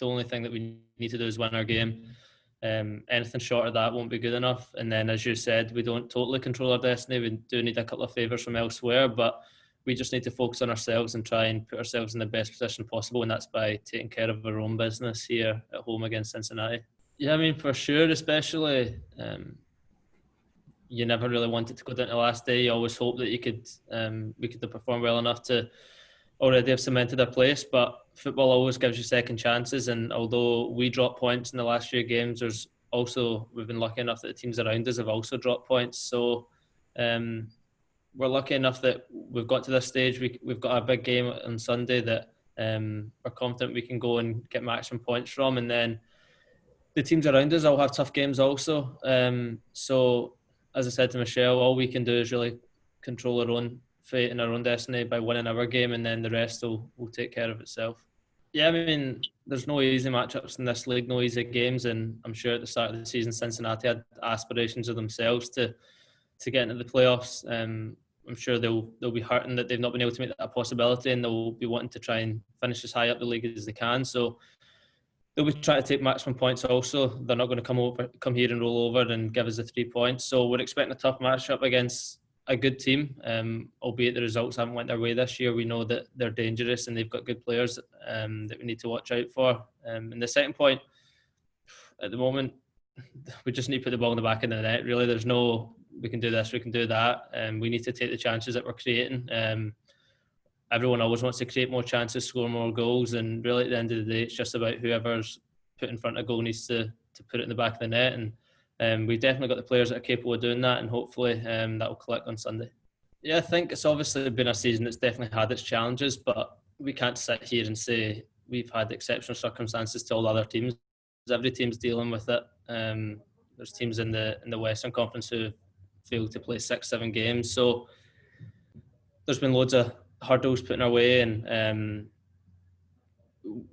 the only thing that we need to do is win our game. Anything short of that won't be good enough. And then, as you said, we don't totally control our destiny. We do need a couple of favours from elsewhere, but we just need to focus on ourselves and try and put ourselves in the best position possible, and that's by taking care of our own business here at home against Cincinnati. Yeah, I mean, for sure, especially you never really wanted to go down to the last day. You always hope that we could have performed well enough to already have cemented our place, but football always gives you second chances, and although we dropped points in the last few games, we've been lucky enough that the teams around us have also dropped points. So we're lucky enough that we've got to this stage. We've got a big game on Sunday that we're confident we can go and get maximum points from, and then the teams around us all have tough games also. So as I said to Michelle, all we can do is really control our own fate and our own destiny by winning our game, and then the rest will take care of itself. Yeah, I mean, there's no easy matchups in this league, no easy games, and I'm sure at the start of the season Cincinnati had aspirations of themselves to get into the playoffs. I'm sure they'll be hurting that they've not been able to make that a possibility, and they'll be wanting to try and finish as high up the league as they can. So they'll be trying to take maximum points also. They're not going to come here and roll over and give us the 3 points. So we're expecting a tough matchup against a good team, albeit the results haven't went their way this year. We know that they're dangerous and they've got good players that we need to watch out for. And the second point, at the moment, we just need to put the ball in the back of the net. Really, there's no, we can do this, we can do that. We need to take the chances that we're creating. Everyone always wants to create more chances, score more goals, and really at the end of the day, it's just about whoever's put in front of goal needs to put it in the back of the net. And we've definitely got the players that are capable of doing that, and hopefully that will click on Sunday. Yeah, I think it's obviously been a season that's definitely had its challenges, but we can't sit here and say we've had exceptional circumstances to all other teams. Every team's dealing with it. There's teams in the Western Conference who failed to play 6-7 games, so there's been loads of hurdles put in our way, and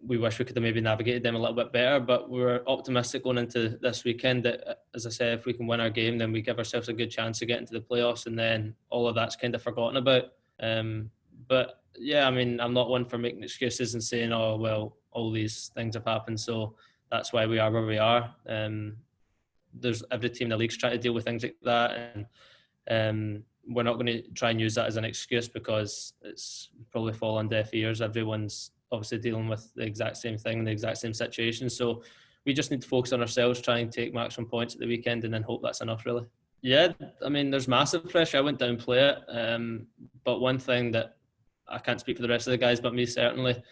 we wish we could have maybe navigated them a little bit better, but we're optimistic going into this weekend that, as I said, if we can win our game, then we give ourselves a good chance to get into the playoffs, and then all of that's kind of forgotten about. But yeah, I mean, I'm not one for making excuses and saying, oh, well, all these things have happened, so that's why we are where we are. There's every team in the league's trying to deal with things like that, and we're not going to try and use that as an excuse, because it's probably fall on deaf ears. Everyone's obviously dealing with the exact same thing, the exact same situation. So we just need to focus on ourselves, try and take maximum points at the weekend, and then hope that's enough, really. Yeah, I mean, there's massive pressure. I wouldn't downplay it. But one thing that I can't speak for the rest of the guys, but me certainly,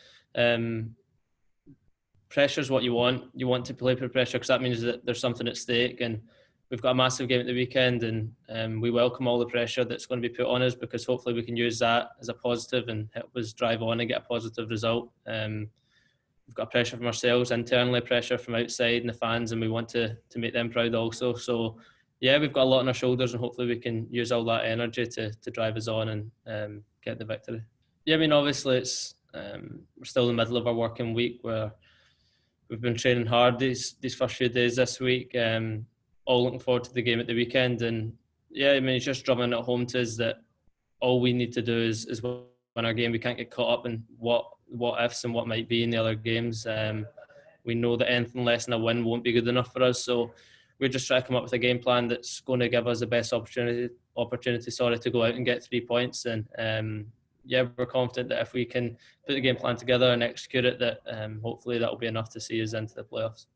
pressure is what you want. You want to play for pressure, because that means that there's something at stake, and we've got a massive game at the weekend, and we welcome all the pressure that's going to be put on us, because hopefully we can use that as a positive and help us drive on and get a positive result. We've got pressure from ourselves internally, pressure from outside and the fans, and we want to make them proud also. So yeah, we've got a lot on our shoulders, and hopefully we can use all that energy to drive us on and get the victory. Yeah, I mean, obviously we're still in the middle of our working week, where we've been training hard these first few days this week. All looking forward to the game at the weekend, and yeah, I mean, it's just drumming at home to us that all we need to do is win our game. We can't get caught up in what ifs and what might be in the other games. We know that anything less than a win won't be good enough for us, so we're just trying to come up with a game plan that's going to give us the best opportunity to go out and get 3 points. And yeah, we're confident that if we can put the game plan together and execute it, that hopefully that will be enough to see us into the playoffs.